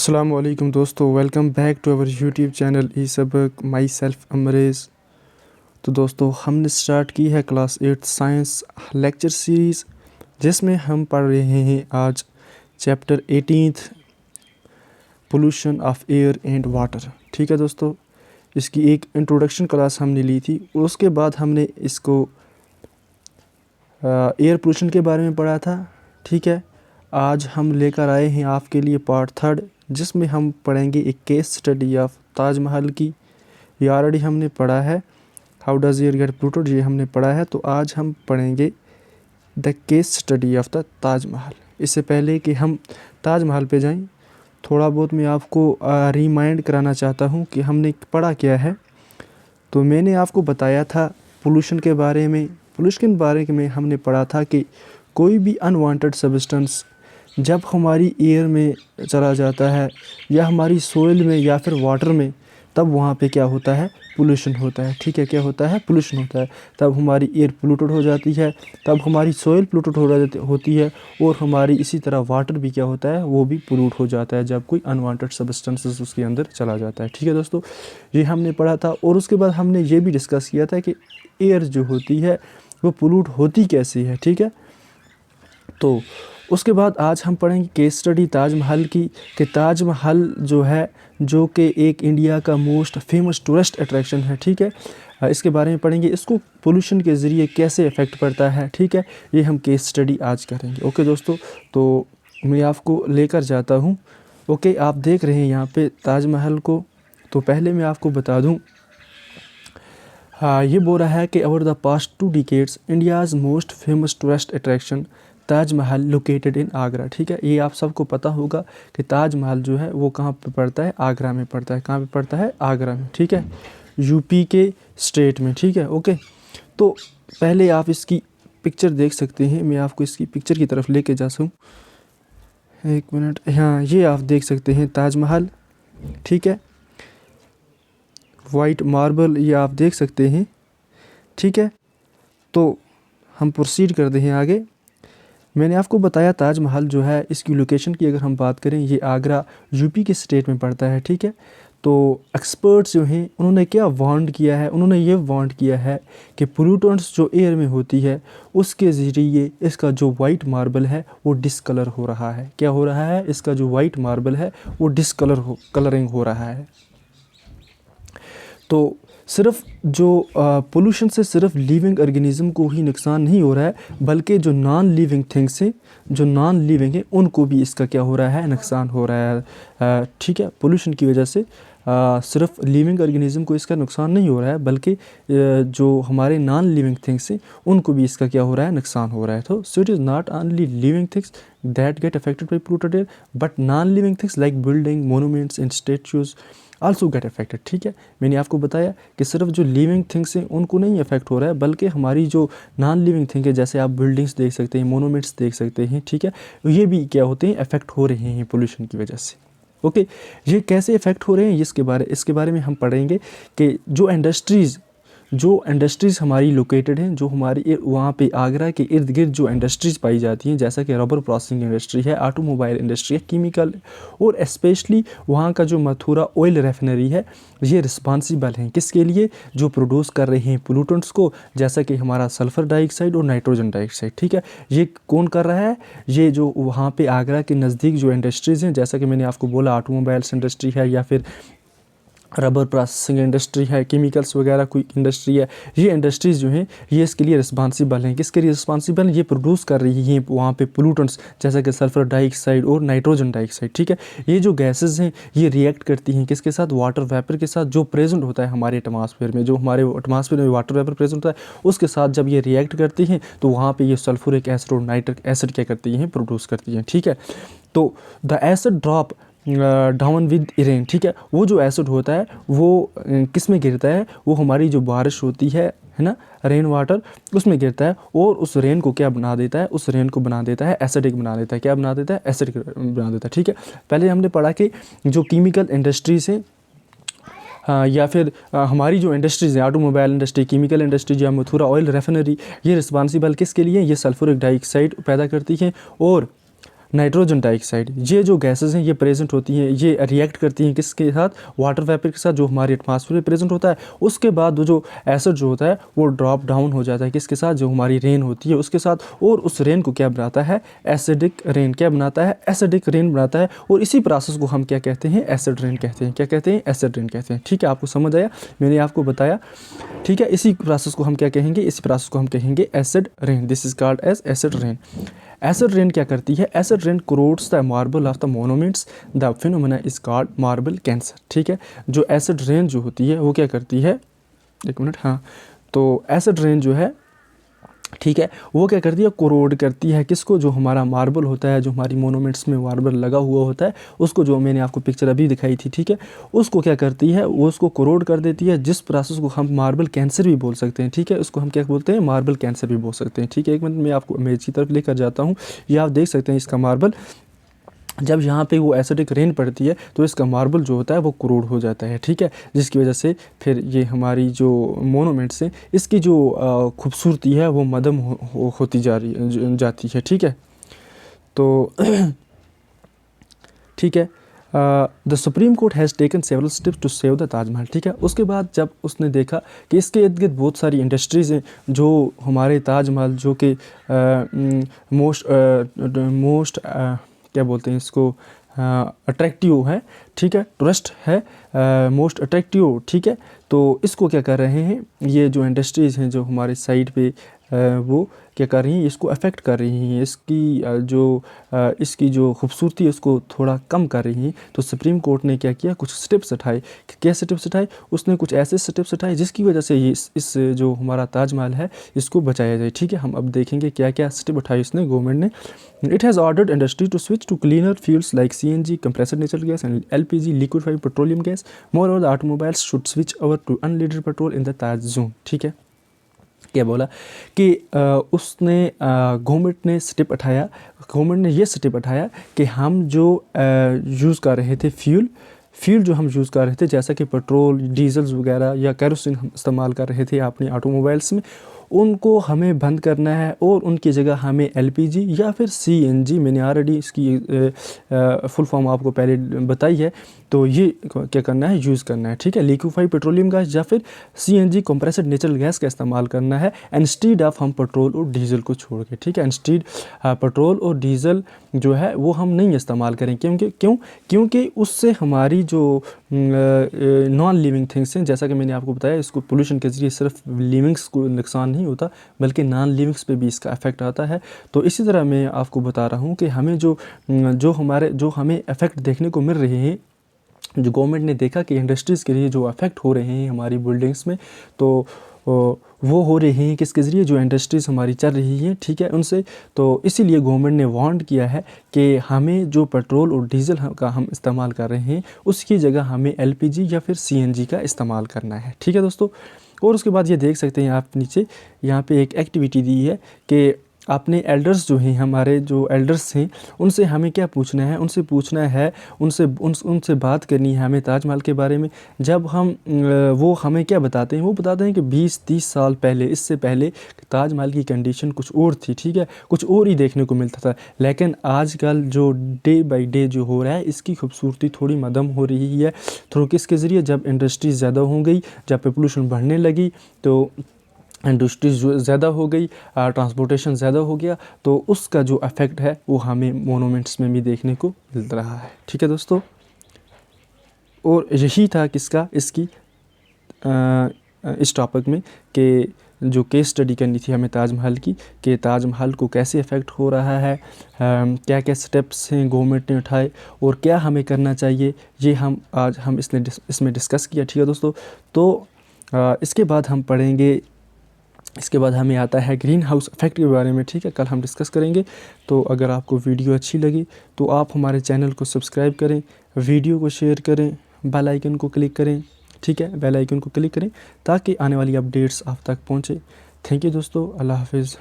अस्सलामुअलैकुम दोस्तों, welcome back to our YouTube channel ई सबक। Myself Amrez. तो दोस्तों, हमने स्टार्ट की है क्लास 8 साइंस लेक्चर सीरीज़, जिसमें हम पढ़ रहे हैं आज chapter 18 pollution of air and water. ठीक है दोस्तों, इसकी एक इंट्रोडक्शन क्लास हमने ली थी। उसके बाद हमने इसको एयर पोल्यूशन के बारे में पढ़ा था। ठीक है, आज हम लेकर आए हैं आपके लिए पार्ट 3, जिसमें हम पढ़ेंगे एक केस स्टडी ऑफ ताजमहल की। ये ऑलरेडी हमने पढ़ा है, how does air get polluted, ये हमने पढ़ा है। तो आज हम पढ़ेंगे the case study of the Taj Mahal. इससे पहले कि हम ताजमहल पे जाएं, थोड़ा बहुत मैं आपको रिमाइंड कराना चाहता हूं कि हमने पढ़ा क्या है। तो मैंने आपको बताया था पोल्यूशन के बारे में। पोल्यूशन के बारे में हमने पढ़ा था कि कोई भी अनवांटेड सब्सटेंस जब हमारी एयर में चला जाता है या हमारी सोइल में या फिर वाटर में, तब वहाँ पे क्या होता है, पोल्यूशन होता है। ठीक है, क्या होता है, पोल्यूशन होता है। तब हमारी एयर पोल्यूटेड हो जाती है, तब हमारी सोइल पोल्यूटेड होती है, और हमारी इसी तरह वाटर भी क्या होता है, वो भी पोल्यूट हो जाता है जब कोई अनवांटेड सब्सटेंसेस उसके अंदर चला जाता है। ठीक है दोस्तों, ये हमने पढ़ा था। और उसके बाद हमने ये भी डिस्कस किया था कि एयर जो होती है वो पोल्यूट होती कैसे है। ठीक है, तो उसके बाद आज हम पढ़ेंगे केस स्टडी ताजमहल की, कि ताजमहल जो है, जो कि एक इंडिया का मोस्ट फेमस टूरिस्ट अट्रैक्शन है। ठीक है, इसके बारे में पढ़ेंगे, इसको पोल्यूशन के ज़रिए कैसे इफ़ेक्ट पड़ता है। ठीक है, ये हम केस स्टडी आज करेंगे। ओके दोस्तों, तो मैं आपको लेकर जाता हूँ। ओके, आप देख रहे हैं यहाँ पे ताजमहल को। तो पहले मैं आपको बता दूँ, ये बोल रहा है कि over the past 2 decades India's most famous tourist attraction Taj Mahal located in Agra. ठीक है, ये आप सबको पता होगा कि ताजमहल जो है वो कहाँ पे पड़ता है, आगरा में पड़ता है। कहाँ पे पड़ता है, आगरा में। ठीक है, यूपी के स्टेट में। ठीक है, ओके। तो पहले आप इसकी पिक्चर देख सकते हैं, मैं आपको इसकी पिक्चर की तरफ लेके जा सकूँ, एक मिनट। हाँ, ये आप देख सकते हैं ताजमहल। ठीक है, वाइट मार्बल, ये आप देख सकते हैं। ठीक है, तो हम प्रोसीड करते हैं आगे। मैंने आपको बताया ताजमहल जो है, इसकी लोकेशन की अगर हम बात करें, ये आगरा यूपी के स्टेट में पड़ता है। ठीक है, तो एक्सपर्ट्स जो हैं उन्होंने क्या वार्न किया है, उन्होंने ये वार्न किया है कि पोल्यूटेंट्स जो एयर में होती है उसके ज़रिए इसका जो वाइट मार्बल है वो डिसकलर हो रहा है। क्या हो रहा है, इसका जो वाइट मार्बल है वो कलरिंग हो रहा है। तो सिर्फ जो पोल्यूशन से सिर्फ लिविंग ऑर्गेनिज्म को ही नुकसान नहीं हो रहा है, बल्कि जो नॉन लिविंग थिंग्स हैं, जो नॉन लिविंग है, उनको भी इसका क्या हो रहा है, नुकसान हो रहा है। ठीक है, पोल्यूशन की वजह से सिर्फ लिविंग ऑर्गेनिज्म को इसका नुकसान नहीं हो रहा है, बल्कि जो हमारे नॉन लिविंग थिंग्स हैं उनको भी इसका क्या हो रहा है, नुकसान हो रहा है। तो so it is not only living things that get affected by polluted air, but non living things like building, monuments and statues also get affected. ठीक है, मैंने आपको बताया कि सिर्फ जो लिविंग थिंग्स हैं उनको नहीं अफेक्ट हो रहा है, बल्कि हमारी जो नॉन लिविंग थिंग है, जैसे आप बिल्डिंग्स देख सकते हैं, मोनूमेंट्स देख सकते हैं। ठीक है, ये भी क्या होते हैं, अफेक्ट हो रहे हैं पोल्यूशन की वजह से। ओके, ये कैसे इफ़ेक्ट हो रहे हैं, इसके बारे में हम पढ़ेंगे कि जो इंडस्ट्रीज़ हमारी लोकेटेड हैं, जो हमारी वहाँ पे आगरा के इर्द गिर्द जो इंडस्ट्रीज़ पाई जाती हैं, जैसा कि रबर प्रोसेसिंग इंडस्ट्री है, ऑटोमोबाइल इंडस्ट्री है, केमिकल, और स्पेशली वहाँ का जो मथुरा ऑयल रेफिनरी है, ये रिस्पॉन्सिबल हैं किसके लिए, जो प्रोड्यूस कर रहे हैं पोल्यूटेंट्स को, जैसा कि हमारा सल्फ़र डाइऑक्साइड और नाइट्रोजन डाइऑक्साइड। ठीक है, ये कौन कर रहा है, ये जो वहाँ पे आगरा के नज़दीक जो इंडस्ट्रीज़ हैं, जैसा कि मैंने आपको बोला ऑटोमोबाइल्स इंडस्ट्री है, या फिर रबर प्रोसेसिंग इंडस्ट्री है, केमिकल्स वगैरह कोई इंडस्ट्री है, ये इंडस्ट्रीज़ जो हैं ये इसके लिए रिस्पॉन्सिबल हैं। किसके लिए रिस्पॉन्सिबल हैं, ये प्रोड्यूस कर रही हैं वहाँ पे पोल्यूटेंट्स, जैसा कि सल्फ़र डाइऑक्साइड और नाइट्रोजन डाइऑक्साइड। ठीक है, ये जो गैसेस हैं ये रिएक्ट करती हैं किसके साथ, वाटर वेपर के साथ, जो प्रेजेंट होता है हमारे एटमॉस्फेयर में, जो हमारे एटमॉस्फेयर में वाटर वेपर प्रेजेंट होता है, उसके साथ जब ये रिएक्ट करती हैं तो वहाँ पर ये सल्फ्यूरिक एसिड और नाइट्रिक एसिड क्या करती हैं, प्रोड्यूस करती हैं। ठीक है, तो the acid drop down with rain. ठीक है, वो जो एसिड होता है वो किस में गिरता है, वो हमारी जो बारिश होती है ना, रेन वाटर, उसमें गिरता है, और उस रेन को क्या बना देता है, उस रेन को बना देता है एसिडिक बना देता है। क्या बना देता है, एसिडिक बना देता है। ठीक है, पहले हमने पढ़ा कि जो केमिकल इंडस्ट्रीज़ हैं, या फिर हमारी जो इंडस्ट्रीज़ हैं, ऑटोमोबाइल इंडस्ट्री, केमिकल इंडस्ट्री या मथुरा ऑयल रेफिनरी, ये रिस्पॉन्सिबल किसके लिए, ये सल्फ्यूरिक डाइऑक्साइड पैदा करती हैं, और नाइट्रोजन डाइऑक्साइड, ये जो गैसेस हैं ये प्रेजेंट होती हैं, ये रिएक्ट करती हैं किसके साथ, वाटर वेपर के साथ जो हमारे एटमॉस्फेयर में प्रेजेंट होता है। उसके बाद जो एसिड जो होता है वो ड्रॉप डाउन हो जाता है किसके साथ, जो हमारी रेन होती है उसके साथ, और उस रेन को क्या बनाता है, एसिडिक रेन क्या बनाता है, एसिडिक रेन बनाता है। और इसी प्रोसेस को हम क्या कहते हैं, एसिड रेन कहते हैं। क्या कहते हैं, एसिड रेन कहते हैं। ठीक है, आपको समझ आया, मैंने आपको बताया। ठीक है, इसी प्रोसेस को हम क्या कहेंगे, इसी प्रोसेस को हम कहेंगे acid rain. This is called as acid rain. Acid rain क्या करती है, acid rain corrodes the marble of the monuments, the phenomena is called marble cancer. ठीक है, जो एसिड रेन जो होती है वो क्या करती है, एक मिनट, हाँ, तो एसिड रेन जो है, ठीक है, वो क्या करती है, कोरोड करती है किसको, जो हमारा मार्बल होता है, जो हमारी मोनूमेंट्स में मार्बल लगा हुआ होता है उसको, जो मैंने आपको पिक्चर अभी दिखाई थी। ठीक है, उसको क्या करती है, वो उसको कोरोड कर देती है, जिस प्रोसेस को हम मार्बल कैंसर भी बोल सकते हैं। ठीक है, उसको हम क्या बोलते हैं, मार्बल कैंसर भी बोल सकते हैं। ठीक है, एक मिनट मैं आपको इमेज की तरफ लेकर जाता हूँ। ये आप देख सकते हैं इसका मार्बल, जब यहाँ पे वो एसिडिक रेन पड़ती है तो इसका मार्बल जो होता है वो करोड हो जाता है। ठीक है, जिसकी वजह से फिर ये हमारी जो मोनूमेंट्स हैं इसकी जो खूबसूरती है वो मदम होती जाती है। ठीक है, तो ठीक है, the Supreme Court has taken several steps to save the Taj Mahal. ठीक है, उसके बाद जब उसने देखा कि इसके इर्द गिर्द बहुत सारी इंडस्ट्रीज़ हैं जो हमारे ताजमहल, जो कि मोस्ट क्या बोलते हैं इसको, अट्रैक्टिव है। ठीक है, टूरिस्ट है, मोस्ट अट्रैक्टिव। ठीक है, तो इसको क्या कर रहे हैं, ये जो इंडस्ट्रीज़ हैं जो हमारे साइड पे वो क्या कर रही हैं, इसको अफेक्ट कर रही हैं, इसकी जो खूबसूरती है उसको थोड़ा कम कर रही हैं। तो सुप्रीम कोर्ट ने क्या किया, कुछ स्टेप्स उठाए। क्या स्टेप्स उठाए, उसने कुछ ऐसे स्टेप्स उठाए जिसकी वजह से ये इस जो हमारा ताजमहल है इसको बचाया जाए। ठीक है, हम अब देखेंगे क्या क्या स्टेप उठाए उसने, गवर्नमेंट ने। It has ordered industry to switch to cleaner fuels like CNG, compressed natural gas and LPG, liquefied petroleum gas. Moreover, the automobiles should switch over to unleaded petrol in the Taj zone. ठीक है, क्या बोला कि उसने government ने step उठाया, government ने ये स्टेप उठाया कि हम जो यूज़ कर रहे थे फ्यूल जो हम यूज़ कर रहे थे, जैसा कि पेट्रोल, डीजल्स वगैरह या कैरोसिन हम इस्तेमाल कर रहे थे अपने ऑटोमोबाइल्स में, उनको हमें बंद करना है और उनकी जगह हमें LPG या फिर CNG, मैंने ऑलरेडी इसकी फुल फॉर्म आपको पहले बताई है, तो ये क्या करना है, यूज़ करना है। ठीक है, लिक्विफाइड पेट्रोलियम गैस या फिर CNG कंप्रेस्ड नेचुरल गैस का इस्तेमाल करना है इंस्टीड ऑफ हम पेट्रोल और डीजल को छोड़ के। ठीक है, इंस्टीड पेट्रोल और डीजल जो है वो हम नहीं इस्तेमाल करें, क्योंकि उससे हमारी जो नॉन लिविंग थिंग्स हैं, जैसा कि मैंने आपको बताया, इसको पोल्यूशन के ज़रिए सिर्फ लिविंग्स को नुकसान नहीं होता बल्कि नॉन लिविंग्स पे भी इसका इफ़ेक्ट आता है। तो इसी तरह मैं आपको बता रहा हूँ कि हमें जो हमें इफ़ेक्ट देखने को मिल रहे हैं, जो गवर्नमेंट ने देखा कि इंडस्ट्रीज़ के लिए जो अफेक्ट हो रहे हैं हमारी बिल्डिंग्स में, तो वो हो रहे हैं किसके ज़रिए, जो इंडस्ट्रीज़ हमारी चल रही हैं। ठीक है, उनसे, तो इसीलिए गवर्नमेंट ने वार्न किया है कि हमें जो पेट्रोल और डीजल का हम इस्तेमाल कर रहे हैं उसकी जगह हमें LPG या फिर CNG का इस्तेमाल करना है। ठीक है दोस्तों, और उसके बाद ये देख सकते हैं आप नीचे यहाँ पे एक एक्टिविटी दी है कि अपने एल्डर्स जो हैं, हमारे जो एल्डर्स हैं उनसे हमें क्या पूछना है, उनसे बात करनी है हमें ताजमहल के बारे में। जब हम वो हमें क्या बताते हैं, वो बताते हैं कि 20-30 साल पहले, इससे पहले ताजमहल की कंडीशन कुछ और थी। ठीक है, कुछ और ही देखने को मिलता था, लेकिन आजकल जो डे बाई डे जो हो रहा है इसकी खूबसूरती थोड़ी मदम हो रही है। थ्रू किसके ज़रिए, जब इंडस्ट्रीज़ ज़्यादा हो गई, जब पॉपुलेशन बढ़ने लगी, तो इंडस्ट्रीज़ ज़्यादा हो गई, ट्रांसपोर्टेशन ज़्यादा हो गया, तो उसका जो इफ़ेक्ट है वो हमें मोनूमेंट्स में भी देखने को मिल रहा है। ठीक है दोस्तों, और यही था किसका, इस टॉपिक में कि जो केस स्टडी करनी थी हमें ताजमहल की, कि ताजमहल को कैसे इफ़ेक्ट हो रहा है, क्या क्या स्टेप्स हैं गवर्नमेंट ने उठाए और क्या हमें करना चाहिए, ये हम इसमें डिस्कस किया। ठीक है दोस्तों, तो इसके बाद हम पढ़ेंगे, इसके बाद हमें आता है ग्रीन हाउस इफ़ेक्ट के बारे में। ठीक है, कल हम डिस्कस करेंगे। तो अगर आपको वीडियो अच्छी लगी तो आप हमारे चैनल को सब्सक्राइब करें, वीडियो को शेयर करें, बेल आइकन को क्लिक करें। ठीक है, बेल आइकन को क्लिक करें ताकि आने वाली अपडेट्स आप तक पहुँचे। थैंक यू दोस्तों, अल्लाह हाफिज़।